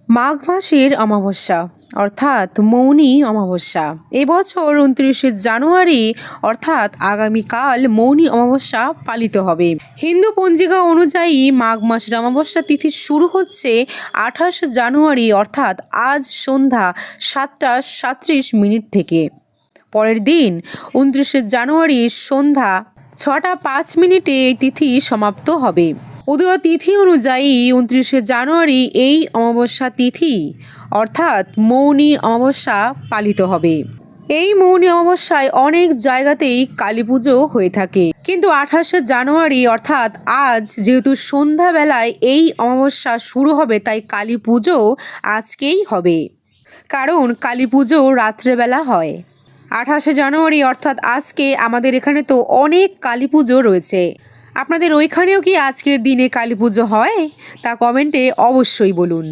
মাঘ মাসের অমাবস্যা অর্থাৎ মৌনী অমাবস্যা। এবছর 29শে জানুয়ারি অর্থাৎ আগামীকাল মৌনী অমাবস্যা পালিত হবে। হিন্দু পঞ্জিকা অনুযায়ী মাঘ মাসের অমাবস্যা তিথি শুরু হচ্ছে 28 জানুয়ারি অর্থাৎ আজ সন্ধ্যা 7:37 থেকে। পরের দিন 29শে জানুয়ারি সন্ধ্যা 6:05 এই তিথি সমাপ্ত হবে। উদয় তিথি অনুযায়ী 29শে জানুয়ারি এই অমাবস্যা তিথি অর্থাৎ মৌনী অমাবস্যা পালিত হবে। এই মৌনী অমাবস্যায় অনেক জায়গাতেই কালী পুজো হয়ে থাকে, কিন্তু 28শে জানুয়ারি অর্থাৎ আজ যেহেতু সন্ধ্যাবেলায় এই অমাবস্যা শুরু হবে, তাই কালী পুজো আজকেই হবে, কারণ কালী পুজো রাত্রেবেলা হয়। 28শে জানুয়ারি অর্থাৎ আজকে আমাদের এখানে তো অনেক কালী পুজো রয়েছে। আপনাদের ওইখানেও কি আজকের দিনে কালী পুজো হয়? তা কমেন্টে অবশ্যই বলুন।